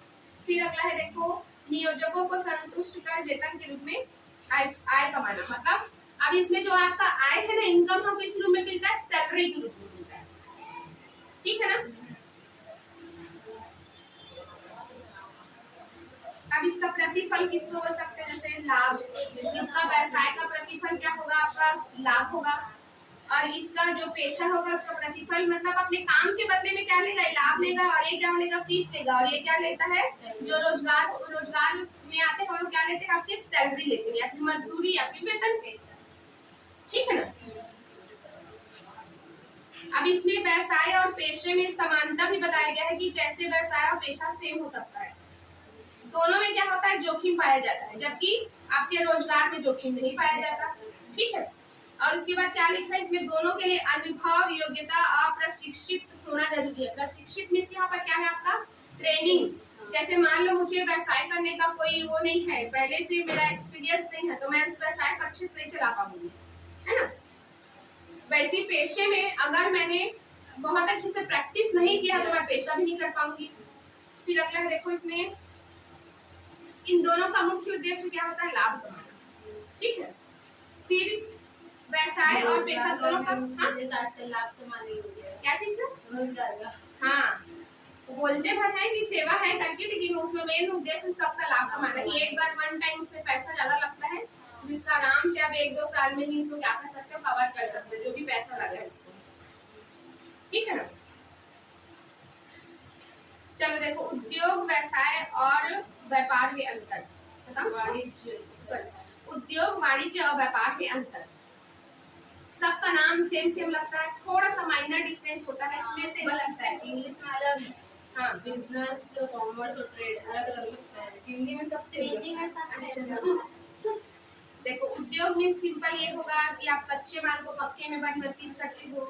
S1: फिर अगला है देखो, नियोजकों को संतुष्ट कर वेतन के रूप में आय कमाना। मतलब अब इसमें जो आपका आय है ना, इनकम हमको इस रूप में मिलता है, सैलरी के रूप में मिलता है, ठीक है ना। अब इसका प्रतिफल किसको बोल सकते हैं, जैसे लाभ। इसका व्यवसाय का प्रतिफल क्या होगा, आपका लाभ होगा। और इसका जो पेशा होगा उसका प्रतिफल मतलब अपने काम के बदले में क्या लेगा, लाभ लेगा। और ये क्या लेगा, फीस लेगा। और ये क्या लेता है, जो रोजगार में आते हैं वो क्या लेते हैं, आपके सैलरी लेते हैं, या फिर मजदूरी या फिर वेतन पे, ठीक है ना। अब इसमें व्यवसाय और पेशे में समानता भी बताया गया है कि कैसे व्यवसाय और पेशा सेम हो सकता है। दोनों में क्या होता है, जोखिम पाया जाता है, जबकि आपके रोजगार में जोखिम नहीं पाया जाता। ठीक है। और उसके बाद क्या लिखा है इसमें, दोनों के लिए अनुभव, योग्यता और प्रशिक्षित होना जरूरी है। प्रशिक्षित मीन्स यहाँ पर क्या है आपका, ट्रेनिंग। जैसे मान लो मुझे व्यवसाय करने का कोई वो नहीं है, पहले से मेरा एक्सपीरियंस नहीं है, तो मैं उस व्यवसाय को अच्छे से नहीं चला पाऊंगी, है ना। वैसे पेशे में अगर मैंने बहुत अच्छे से प्रैक्टिस नहीं किया तो मैं पेशा भी नहीं कर पाऊंगी। फिर अगला है देखो इसमें, इन दोनों का मुख्य उद्देश्य क्या होता है, लाभ कमाना। ठीक है। फिर व्यवसाय और पेशा दोनों का, हाँ
S2: जैसे आजकल लाभ कमाने हो गया,
S1: क्या चीज का,
S2: रोजगार का।
S1: हाँ, बोलते भर है कि सेवा है करके, लेकिन उसमें मेन उद्देश्य सबका लाभ कमाना है। एक बार वन टाइम उसमें पैसा ज्यादा लगता है, जिसका आराम से आप 1-2 साल में ही इसको क्या कर सकते हो, कवर कर सकते हो, जो भी पैसा लगा है इसको। ठीक है ना। चलो देखो, उद्योग, व्यवसाय और व्यापार में अंतर बताओ। उद्योग, वाणिज्य और व्यापार में अंतर, सबका नाम सेम सेम लगता है, थोड़ा सा माइनर डिफरेंस होता है
S2: इसमें से
S1: बस
S2: लगता है इंग्लिश में अलग है,
S1: हाँ,
S2: बिजनेस, कॉमर्स और ट्रेड अलग अलग लगता है, हिंदी में सबसे
S3: हिंदी में सब
S1: अच्छा। देखो, उद्योग में सिंपल ये होगा कि आप कच्चे माल को पक्के में परिवर्तित करते हो।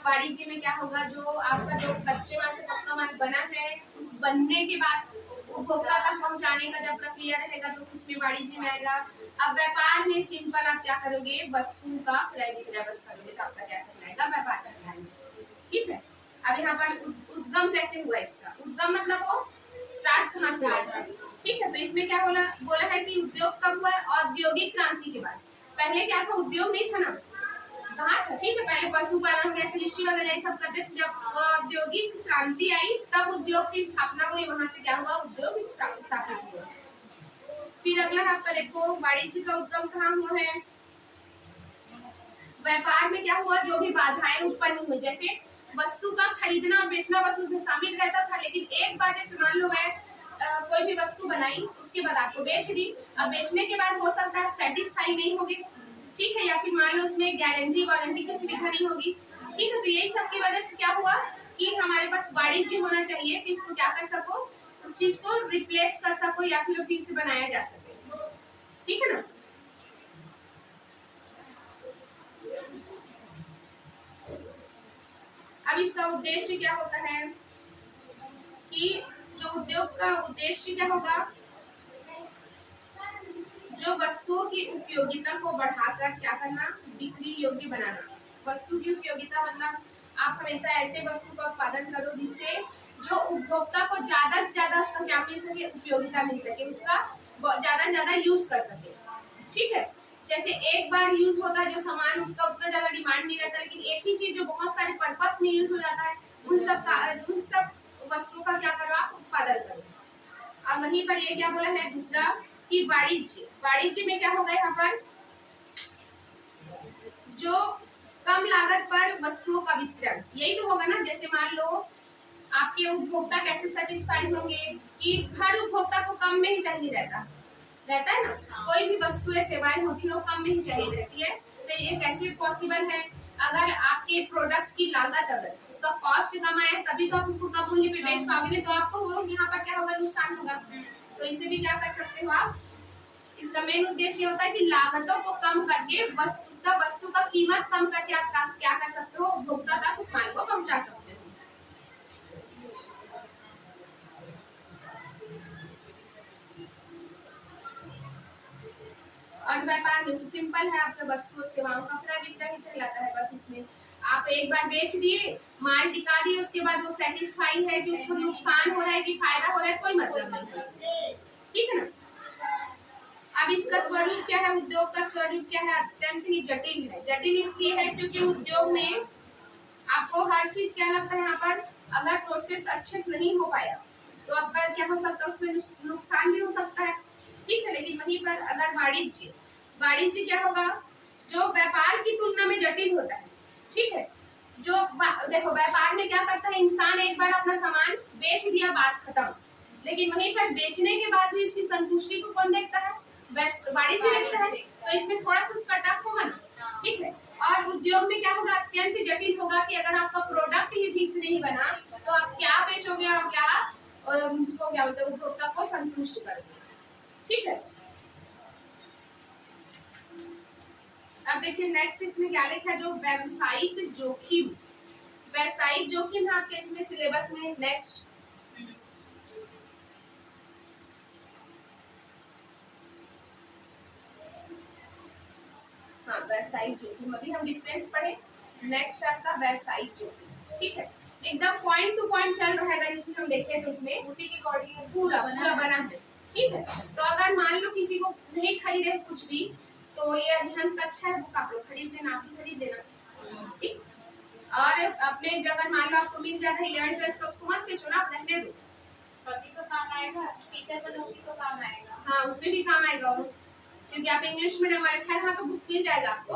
S1: वाणिज्य में क्या होगा, जो आपका जो कच्चे माल से पक्का माल बना है, उस बनने के बाद उपभोक्ता तक पहुंचाने का जब प्रक्रिया रहेगा तो उसमें वाणिज्य में आएगा। अब व्यापार में सिंपल आप क्या करोगे, वस्तु का क्रय विक्रय बस करोगे तो आपका क्या कहलाएगा, व्यापार कहलाएगा। ठीक है। अब यहाँ पर उद्गम कैसे हुआ इसका, उद्गम मतलब वो स्टार्ट कहाँ से हुआ। ठीक है। तो इसमें क्या बोला है कि उद्योग कब हुआ, औद्योगिक क्रांति के बाद। पहले क्या था, उद्योग नहीं था ना, कहाँ था। ठीक है। पहले पशुपालन वगैरह, कृषि वगैरह ये सब करते थे। जब औद्योगिक क्रांति आई तब उद्योग की स्थापना हुई, वहां से क्या हुआ, उद्योग स्थापित हुआ। फिर अगला आपका देखो, वाणिज्य का उद्गम कहाँ हुआ है। व्यापार में क्या हुआ, जो भी बाधाएं उत्पन्न हुई, जैसे वस्तु का खरीदना और बेचना बस उसमें शामिल रहता था, लेकिन एक बार जैसे मान लो मैं कोई भी वस्तु बनाई, उसके बाद आपको बेच दी। अब बेचने के बाद हो सकता है सेटिस्फाई नहीं होगी, ठीक है, या फिर मान लो उसमें गारंटी वारंटी की सुविधा नहीं होगी। ठीक है। तो यही सब की वजह से क्या हुआ कि हमारे पास वाणिज्य होना चाहिए कि उसको क्या कर सको, उस चीज को रिप्लेस कर सको या फिर से बनाया जा सके। ठीक है ना। अब इसका उद्देश्य क्या होता है कि जो उद्योग का उद्देश्य क्या होगा, जो वस्तुओं की उपयोगिता को बढ़ाकर क्या करना, बिक्री योग्य बनाना। वस्तु की उपयोगिता मतलब आप हमेशा ऐसे वस्तु का उत्पादन करो जिससे जो उपभोक्ता को ज्यादा से ज्यादा उसका क्या मिल सके, उपयोगिता मिल सके, उसका ज्यादा से ज्यादा यूज कर सके। ठीक है। जैसे एक बार यूज होता है जो सामान, उसका उतना ज्यादा डिमांड नहीं रहता, लेकिन एक ही चीज जो बहुत सारे पर्पस में यूज हो जाता है, उन सब वस्तुओं का क्या करो, आप उत्पादन करो। अब वहीं पर ये क्या बोला है दूसरा कि वाणिज्य में क्या होगा, यहाँ पर जो कम लागत पर वस्तुओं का वितरण, यही तो होगा ना। जैसे मान लो आपके उपभोक्ता कैसे सेटिस्फाई होंगे कि हर उपभोक्ता को कम में ही चाहिए रहता है ना। कोई भी वस्तु या सेवाएं होती है वो कम में ही चाहिए रहती है। तो ये कैसे पॉसिबल है, अगर आपके प्रोडक्ट की लागत, अगर उसका कॉस्ट कम आया तभी तो आप उसको कम मूल्य पे बेच पाओगे, नहीं तो आपको वो यहाँ पर क्या होगा, नुकसान होगा। तो इसे भी क्या कर सकते हो आप, इसका मेन उद्देश्य होता है कि लागतों को कम करके उसका वस्तु का कीमत कम करके आप क्या कर सकते हो, उपभोक्ता तक उस माल को पहुंचा सकते हो। और व्यापार में सिंपल है, आपके वस्तु सेवाओं का क्रय विक्रय ही कहलाता है। बस इसमें आप एक बार बेच दिए, माल टिका दिए, उसके बाद वो सेटिस्फाई है कि उसको नुकसान हो रहा है कि फायदा हो रहा है, कोई मतलब नहीं है। ठीक है ना। अब इसका स्वरूप क्या है, उद्योग का स्वरूप क्या है, अत्यंत ही जटिल है। जटिल इसलिए है क्योंकि उद्योग में आपको हर चीज क्या लगता है, यहाँ पर अगर प्रोसेस अच्छे से नहीं हो पाया तो आपका क्या हो सकता है, उसमें नुकसान भी हो सकता है। ठीक है। लेकिन वहीं पर अगर वाणिज्य क्या होगा, जो व्यापार की तुलना में जटिल होता है। ठीक है। जो देखो, व्यापार में क्या करता है, इंसान एक बार अपना सामान बेच दिया, बात खत्म। लेकिन वहीं पर बेचने के बाद भी उसकी संतुष्टि को कौन देखता है, वाणिज्य देखता है। तो इसमें थोड़ा सा उसका टफ होगा ना। ठीक है। और उद्योग में क्या होगा, अत्यंत जटिल होगा कि अगर आपका प्रोडक्ट ही ठीक से नहीं बना तो आप क्या बेचोगे और क्या उसको क्या बोलते हैं उपभोक्ता को संतुष्ट करोगे। ठीक है, अब देखिए नेक्स्ट इसमें क्या लिखा है, जो व्यावसायिक जोखिम, व्यावसायिक जोखिम है आपके इसमें सिलेबस में नेक्स्ट। हाँ, व्यावसायिक जोखिम, अभी हम डिफरेंस पढ़े, नेक्स्ट आपका व्यावसायिक जोखिम। ठीक है, एकदम पॉइंट टू पॉइंट चल रहा है, अगर इसमें हम देखें तो उसमें
S2: उसी के अकॉर्डिंग
S1: पूरा पूरा बना है। ठीक है, तो अगर मान लो किसी को नहीं खरीदे कुछ भी, तो ये अध्ययन का अच्छा है, बुक आप लोग खरीद लेना, आप ही खरीद लेना। ठीक, और अपने अगर मान लो आपको मिल जाता है 11 प्लस तो उसको मत बेचो ना, आप रहने दो,
S2: कभी तो काम आएगा, टीचर बनोगी तो काम आएगा।
S1: हाँ उसमें भी काम आएगा वो, क्योंकि आप इंग्लिश मीडियम वाले खैर हाँ तो बुक मिल जाएगा आपको,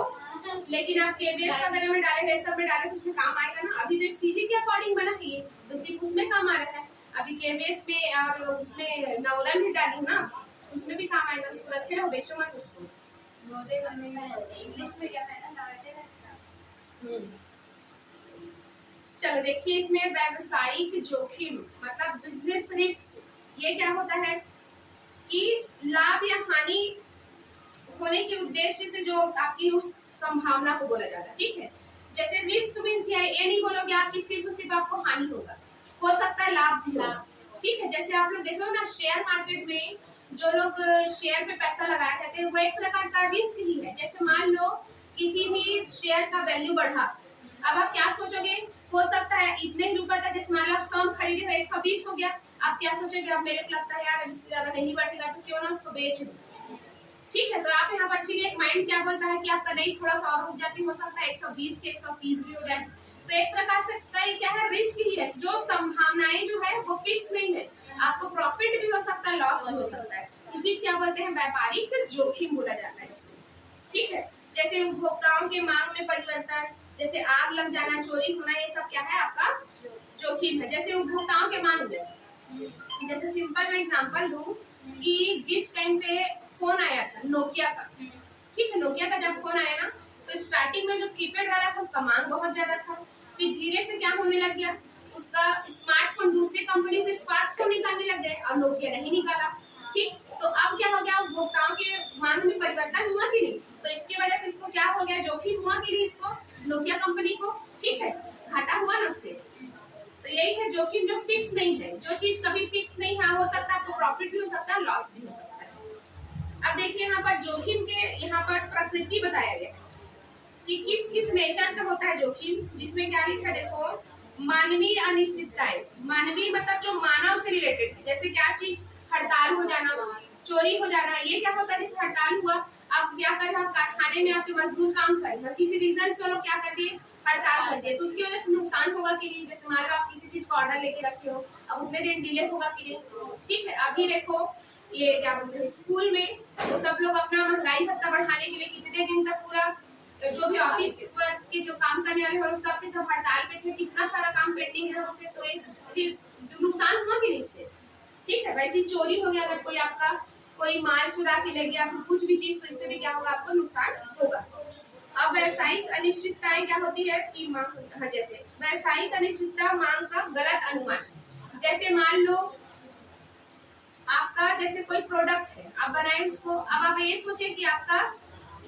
S1: लेकिन आप केबीएस वगैरह में डाले, सब में डाले तो उसमें काम आएगा ना। अभी तो सीजी के अकॉर्डिंग बना है ये, तो सिर्फ उसमें काम आ रहा है। अभी केबीएस में और उसमें नवोदय में डाली हूँ ना, उसमें भी काम आएगा, उसको रखे रहो, बेचो मत उसको।
S2: नवोदय बनने में इंग्लिश मीडियम है ना, नवोदय में।
S1: चलो देखिए, इसमें व्यावसायिक जोखिम मतलब बिजनेस रिस्क, ये क्या होता है कि लाभ या हानि होने के उद्देश्य से जो आपकी उस संभावना को बोला जाता है। ठीक है, जैसे रिस्क मींस ये नहीं बोलोगे आप कि सिर्फ आपको हानि होगा, हो सकता है लाभ भी हो। ठीक है, जैसे आप लोग देखो ना शेयर मार्केट में जो लोग शेयर पे पैसा लगाए रहते हैं वो एक प्रकार का रिस्क ही है। जैसे मान लो किसी भी शेयर का वैल्यू बढ़ा, अब आप क्या सोचोगे, हो सकता है इतने ही रुपए था, जैसे मान लो आप 100 खरीदे हो 120 हो गया, आप क्या सोचोगे, अब मेरे को लगता है यार इससे ज्यादा नहीं बढ़ेगा तो क्यों ना उसको बेच दूं। ठीक है, तो आप यहाँ पर फिर एक माइंड क्या बोलता है कि आपका नहीं थोड़ा सा और रुक जाती, हो सकता है 120 से 130 भी हो जाए। तो एक प्रकार से कई क्या है रिस्क ही है, जो संभावनाएं जो है वो फिक्स नहीं है, आपको प्रॉफिट भी हो सकता है, लॉस भी हो सकता है, उसी क्या बोलते हैं व्यापारिक जोखिम बोला जाता है इसमें। ठीक है, जैसे उपभोक्ताओं के मांग में परिवर्तन, जैसे आग लग जाना, चोरी होना, ये सब क्या है आपका जोखिम है। जैसे उपभोक्ताओं के मांग में, जैसे सिंपल मैं एग्जांपल दूं कि जिस टाइम पे फोन आया था नोकिया का, ठीक है, नोकिया का जब फोन आया ना तो स्टार्टिंग में जो कीपैड वाला था उसका मांग बहुत ज्यादा था, फिर धीरे से क्या होने लग गया, उसका स्मार्टफोन दूसरी कंपनी से स्मार्टफोन निकालने लग गए और नोकिया नहीं निकाला। ठीक, तो अब क्या हो गया, उपभोक्ताओं के मांग में परिवर्तन हुआ कि नहीं, तो इसकी वजह से इसको क्या हो गया, जोखिम हुआ कि नहीं इसको, नोकिया कंपनी को। ठीक है, घाटा हुआ ना उससे। तो यही है जोखिम, जो फिक्स नहीं है, जो चीज कभी फिक्स नहीं है, हो सकता है आपको प्रॉफिट भी हो सकता है, लॉस भी हो सकता है। अब देखिए यहाँ पर जोखिम के यहाँ पर प्रकृति बताया गया कि किस किस नेचर का होता है जोखिम, जिसमें क्या लिखा है देखो, मानवीय अनिश्चितताएं, मानवीय मतलब जो मानव से रिलेटेड है, जैसे क्या चीज, हड़ताल हो जाना, चोरी हो जाना, ये क्या होता है, जैसे हड़ताल हुआ, अब क्या कर रहे, कारखाने में आपके मजदूर काम कर रहे हैं, किसी रीजन से वो लोग क्या कर दिए, हड़ताल कर दिए, तो उसकी वजह से नुकसान होगा कि नहीं, जैसे मान लो आप किसी चीज का ऑर्डर लेके रखे हो, अब उतने दिन डिले होगा कि नहीं। ठीक है, अभी देखो ये क्या बोलते हैं स्कूल में वो सब लोग अपना महंगाई भत्ता बढ़ाने के लिए कितने दिन तक पूरा जो भी ऑफिस वर्क के जो काम करने वाले हैं सब के सब हड़ताल पे थे, कितना सारा काम पेंडिंग है उससे, तो इस नुकसान हुआ कि नहीं इससे। ठीक है, वैसे चोरी हो गया, अगर कोई आपका कोई माल चुरा के ले गया कुछ भी चीज, तो इससे भी क्या होगा, आपको नुकसान होगा। अब व्यावसायिक अनिश्चितताएं क्या होती है कि हाँ, जैसे व्यावसायिक अनिश्चितता मांग का गलत अनुमान, जैसे मान लो आपका जैसे कोई प्रोडक्ट है आप बनाए उसको, अब आप ये सोचे कि आपका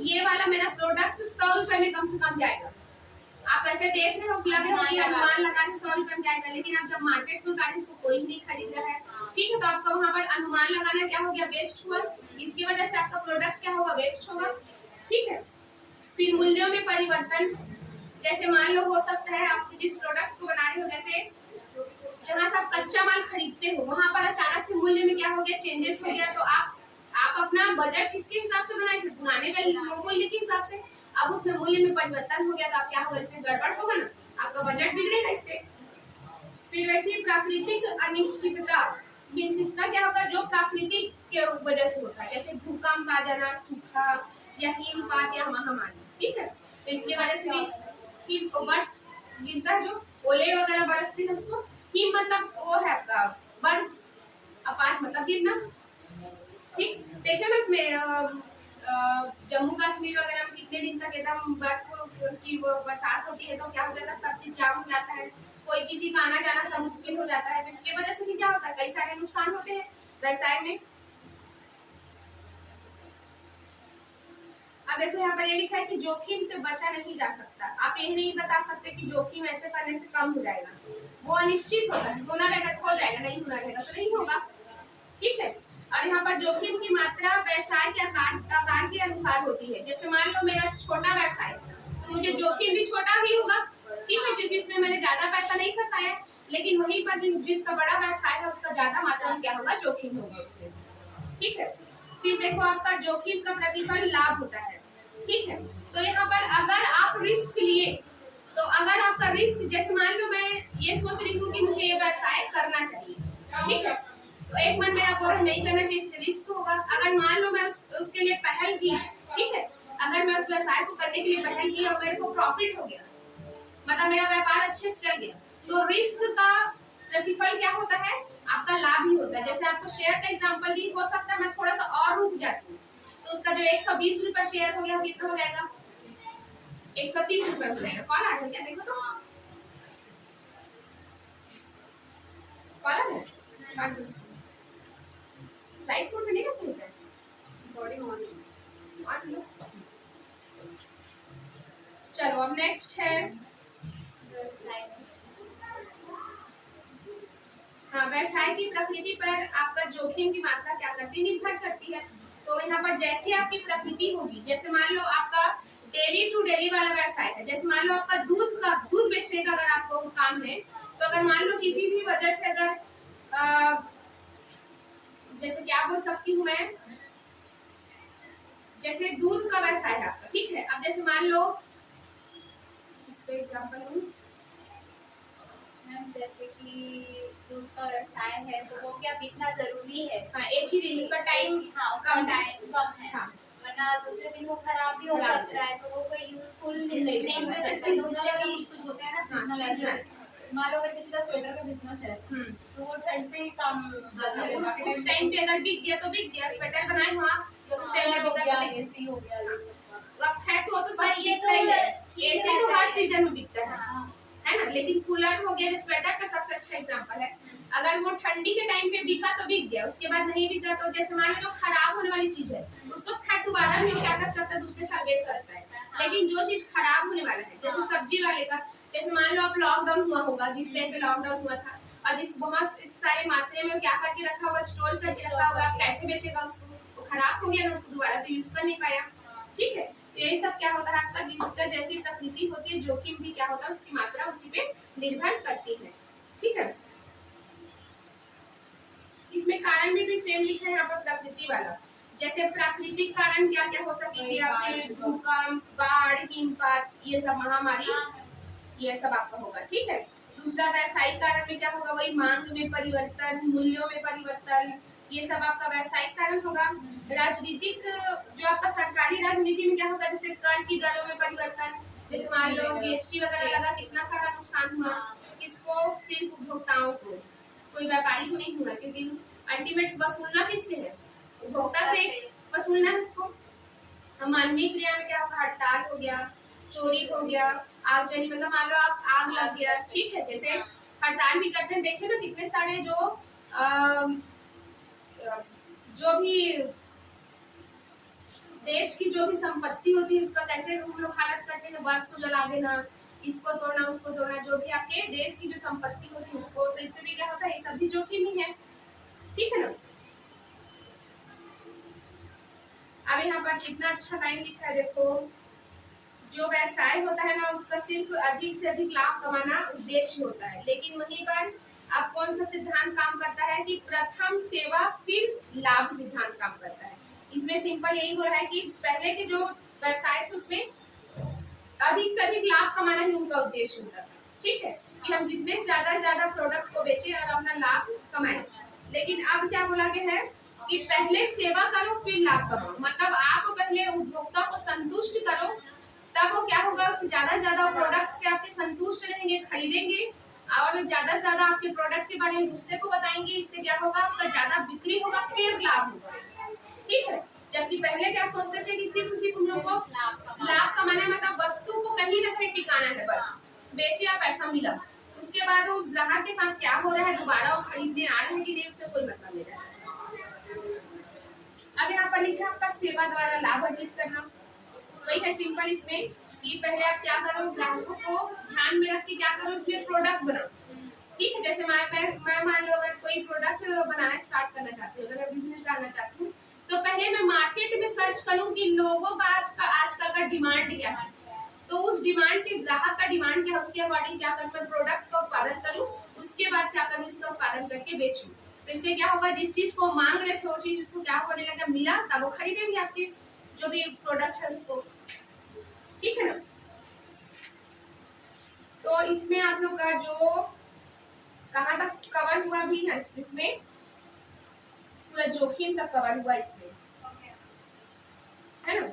S1: ये वाला मेरा प्रोडक्ट 100 रुपए में कम से कम जाएगा, आप ऐसे देख रहे हो कि लगे हो कि अनुमान लगा के 100 रुपए में जाएगा, लेकिन आप जब मार्केट में उतारे इसको कोई नहीं खरीद रहा है। ठीक है, तो आपका वहां पर अनुमान लगाना क्या हो गया, वेस्ट हुआ, इसकी वजह से आपका प्रोडक्ट क्या होगा, वेस्ट होगा। ठीक है, फिर मूल्यों में परिवर्तन, जैसे मान लो हो सकता है आप जिस प्रोडक्ट को बना रहे हो, जैसे जहाँ से आप कच्चा माल खरीदते हो वहां पर अचानक से मूल्य में क्या हो गया, चेंजेस हो गया, तो आप अपना बजट किसके हिसाब से बनाए थे, पुराने मूल्य के हिसाब से, अब उसमें मूल्य में परिवर्तन हो गया तो आप क्या होगा, इससे गड़बड़ होगा ना, आपका बजट बिगड़ेगा इससे। फिर वैसे प्राकृतिक अनिश्चितता मीन्स इसका क्या होगा, जो प्राकृतिक के वजह से होता है, जैसे भूकंप आ जाना, सूखा या हिमपात या महामारी। ठीक है, तो इसकी वजह से भी बर्फ गिरता है, जो ओले वगैरह बरसते हैं उसको, हिम मतलब वो है आपका बर्फ, अपात मतलब गिरना। ठीक, देखे ना उसमें जम्मू कश्मीर वगैरह में कितने दिन तक एकदम बर्फ की वो बरसात होती है, तो क्या हो जाता है, सब चीज जाम हो जाता है, कोई किसी का आना जाना सब मुश्किल हो जाता है। तो इसकी वजह से भी क्या होता है, कई सारे नुकसान होते हैं व्यवसाय में। अब देखो यहाँ पर ये लिखा है कि जोखिम से बचा नहीं जा सकता। आप ये नहीं बता सकते कि जोखिम ऐसे करने से कम हो जाएगा, वो अनिश्चित होता है, होना रहेगा तो हो जाएगा, नहीं होना रहेगा तो नहीं होगा। ठीक है। और यहाँ पर जोखिम की मात्रा व्यवसाय के आकार के अनुसार होती है। जैसे मान लो मेरा छोटा व्यवसाय है तो मुझे जोखिम भी छोटा ही होगा, ठीक है, क्योंकि इसमें मैंने ज्यादा पैसा नहीं फंसाया। लेकिन वहीं पर जिसका बड़ा व्यवसाय है उसका ज्यादा मात्रा में क्या होगा, जोखिम होगा उससे। ठीक है। फिर देखो आपका जोखिम का प्रतिफल लाभ होता है। ठीक है। तो यहाँ पर अगर आप रिस्क लिए, तो अगर आपका रिस्क, जैसे मान लो मैं ये सोच रही हूँ कि मुझे ये व्यवसाय करना चाहिए, ठीक है, तो एक मन मेरा बोल नहीं करना चाहिए, इससे रिस्क होगा। अगर मान लो मैं उसके लिए पहल की, ठीक है, अगर मैं उस व्यवसाय को करने के लिए पहल की और मेरे को प्रॉफिट हो गया, मतलब मेरा व्यापार अच्छे से चल गया, तो रिस्क का प्रतिफल क्या होता है, आपका लाभ ही होता है। जैसे आपको शेयर का एग्जांपल दी, हो सकता है मैं थोड़ा सा और रुक जाती हूँ, तो उसका जो 120 रुपए शेयर हो गया, वो कितना हो जाएगा, 130 रुपए हो जाएगा। कौन आ गया, देखो तो कौन है, लाइट मोड में नहीं करते हैं, बॉडी ऑन लो। चलो अब नेक्स्ट है, हाँ, व्यवसाय की प्रकृति पर आपका जोखिम की मात्रा क्या करती है, निर्भर करती है। तो यहाँ पर जैसी आपकी प्रकृति होगी, जैसे मान लो आपका डेली टू डेली वाला व्यवसाय है, जैसे मान लो आपका दूध बेचने का अगर आपको काम है, तो अगर मान लो किसी भी वजह से अगर जैसे क्या बोल सकती हूँ मैं, जैसे दूध का व्यवसाय है आपका, ठीक है, अब जैसे मान लो इस पे एग्जांपल लूं,
S2: जैसे कि दूध का व्यवसाय है तो वो क्या बिकना जरूरी है।
S1: हाँ, एक ही दिन उसका टाइम,
S2: हाँ, उसका टाइम कम है।
S1: हाँ,
S2: वरना दूसरे दिन वो खराब भी हो सकता है, तो वो कोई यूजफुल नहीं हो सकता। मान लो अगर किसी का स्वेटर का बिजनेस है तो वो ठंड पे ही काम,
S1: उस टाइम पे अगर बिक गया तो बिक गया, स्वेटर बनाए हुआ तो उस टाइम में बिका,
S2: एसी हो गया,
S1: अब है तो सब बिकता ही है, एसी तो हर सीजन में बिकता है ना, लेकिन कूलर हो गया, स्वेटर का सबसे अच्छा एग्जांपल है। अगर वो ठंडी के टाइम पे बिका तो बिक गया, उसके बाद नहीं बिका तो जैसे मान लो खराब होने वाली चीज है, उसको खैर दोबारा भी क्या कर सकता है, दूसरे साल बेच सकता है। लेकिन जो चीज खराब होने वाला है, जैसे सब्जी वाले का, जैसे मान लो आप लॉकडाउन हुआ होगा, जिस टाइम पे लॉकडाउन हुआ था, और जिस बहुत सारे मात्रा में क्या करके रखा होगा, स्टोर करके रखा होगा, आप कैसे बेचेगा उसको, वो खराब हो गया ना, उसको दोबारा तो यूज कर नहीं पाया। ठीक है। तो यही सब क्या होता है आपका, जिसका जैसी प्रकृति होती है, जोखिम भी क्या होता है, उसकी मात्रा उसी पे निर्भर करती है। ठीक है। इसमें कारण भी सेम लिखा है यहाँ पर, प्रकृति वाला। जैसे प्राकृतिक कारण क्या क्या हो सकेंगे आपके, भूकंप, बाढ़, हिमपात, ये सब महामारी, ये सब आपका होगा। ठीक है। दूसरा व्यवसायिक कारण में क्या होगा, वही मांग में परिवर्तन, मूल्यों में परिवर्तन, ये सब आपका व्यवसायिक कारण होगा। राजनीतिक, जो आपका सरकारी राजनीति में क्या होगा, जैसे कर की दरों में परिवर्तन, जैसे मान लो जीएसटी वगैरह लगा, कितना सारा नुकसान हुआ, किसको, सिर्फ उपभोक्ताओं को, कोई व्यापारी को नहीं हुआ, क्योंकि अल्टीमेट वसूलना किससे है, उपभोक्ता से वसूलना है उसको। मानवीय क्रिया में क्या होगा, हड़ताल हो गया, चोरी हो गया, आगजनी, मतलब मान लो आप आग लग गया, ठीक है, जैसे हड़ताल भी करते हैं, देखे ना कितने सारे जो भी देश की जो भी संपत्ति होती है उसका कैसे हम लोग हालत करते हैं, बस को जला देना, इसको तोड़ना, उसको तोड़ना, जो भी आपके देश की जो संपत्ति होती है उसको, तो इससे भी क्या होता है, ये सब भी जोखिम ही है। ठीक है ना। अब यहाँ पर कितना अच्छा लाइन लिखा है, देखो, जो व्यवसाय होता है ना, उसका सिर्फ अधिक से अधिक लाभ कमाना उद्देश्य होता है, लेकिन वहीं पर अब कौन सा सिद्धांत काम करता है कि प्रथम सेवा फिर लाभ सिद्धांत काम करता है। इसमें सिंपल यही हो रहा है कि पहले के जो व्यवसाय थे उसमें अधिक से अधिक लाभ कमाना ही उनका उद्देश्य होता था। ठीक है, कि हम जितने ज्यादा प्रोडक्ट को बेचे और अपना लाभ कमाए। लेकिन अब क्या बोला गया है कि पहले सेवा करो फिर लाभ कमाओ, मतलब आप पहले उपभोक्ता को संतुष्ट करो, तब वो क्या होगा, ज्यादा प्रोडक्ट से आपके संतुष्ट रहेंगे, खरीदेंगे और ज्यादा से ज्यादा आपके प्रोडक्ट के बारे में दूसरे को बताएंगे, इससे क्या होगा, आपका ज्यादा बिक्री होगा, फिर लाभ होगा। ठीक है। जबकि पहले क्या सोचते थे कि सिर्फ उन लोगों को लाभ कमाना है, मतलब वस्तु को कहीं ना कहीं टिकाना है, बस बेचे या पैसा मिला। उसके बाद उस ग्राहक के साथ क्या हो रहा है, दोबारा वो खरीदने आ रहे हैं कि नहीं, उससे कोई मतलब नहीं है। अब यहाँ पर लिखा है आपका सेवा द्वारा लाभ अर्जित करना, वही है सिंपल इसमें कि पहले आप क्या करो, ग्राहकों को ध्यान में रख के क्या करो, इसमें प्रोडक्ट बनाओ। ठीक है, जैसे मैं मान लो अगर कोई प्रोडक्ट बनाना स्टार्ट करना चाहती हूँ, अगर मैं बिजनेस डालना चाहती हूँ, तो पहले मैं मार्केट में सर्च करूँ कि लोगों का आजकल का डिमांड क्या है, तो उस डिमांड के ग्राहक का डिमांड क्या है, उसके अकॉर्डिंग क्या करूँ, मैं प्रोडक्ट का उत्पादन करूँ, उसके बाद क्या करूँ, उसका उत्पादन करके बेचूँ। तो इससे क्या होगा, जिस चीज को मांग रहे थे वो चीज उसको क्या होने लगा, मिला, तब वो खरीदेंगे आपके जो भी प्रोडक्ट है उसको। ठीक है ना। तो इसमें आप लोग का जो कहाँ तक कवर हुआ भी है, इसमें पूरा जोखिम तक कवर हुआ इसमें, है ना।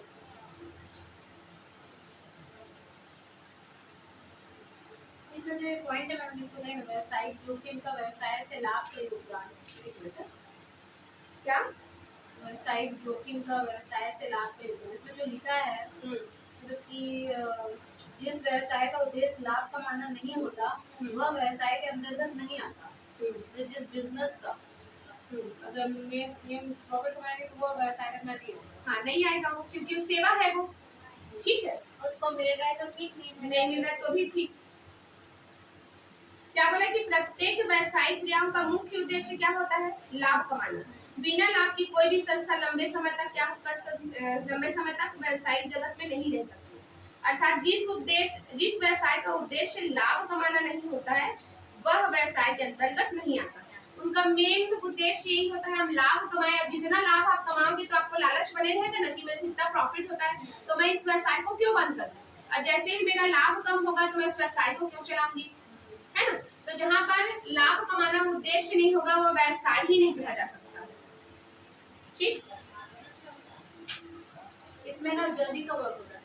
S2: इसमें जो एक पॉइंट है मैम जिसको नहीं, व्यवसायिक जोखिम का व्यवसाय से लाभ का योगदान,
S1: क्या
S2: व्यवसायिक जोखिम का व्यवसाय से लाभ का योगदान, इसमें जो लिखा है मतलब कि जिस व्यवसाय का उद्देश्य लाभ कमाना नहीं होता वह व्यवसाय के अंतर्गत नहीं आता। तो जिस बिजनेस का अगर मेन प्रॉफिट कमाएंगे तो वो व्यवसाय के अंदर नहीं होगा।
S1: हाँ, नहीं आएगा वो, क्योंकि वो सेवा है वो। ठीक है,
S2: उसको मिल रहा है तो ठीक,
S1: नहीं मिल रहा है तो भी ठीक। क्या बोला कि प्रत्येक व्यवसायिक क्रियाओं का मुख्य उद्देश्य क्या होता है, लाभ कमाना। बिना लाभ की कोई भी संस्था लंबे समय तक लंबे समय तक व्यवसायिक जगत में नहीं रह सकती। अर्थात जिस व्यवसाय का उद्देश्य लाभ कमाना नहीं होता है, वह व्यवसाय के अंतर्गत नहीं आता। उनका मेन उद्देश्य यही होता है, हम लाभ कमाएं, और जितना लाभ आप कमाओगे तो आपको लालच बने रहेगा ना कि मेरा कितना प्रॉफिट होता है, तो मैं इस व्यवसाय को क्यों बंद करूं, और जैसे ही मेरा लाभ कम होगा तो मैं इस व्यवसाय को क्यों चलाऊंगी, है ना। तो जहां पर लाभ कमाना उद्देश्य नहीं होगा, वो व्यवसाय ही नहीं कहा जा सकता। ठीक,
S2: इसमें ना जल्दी का वर्क होता है।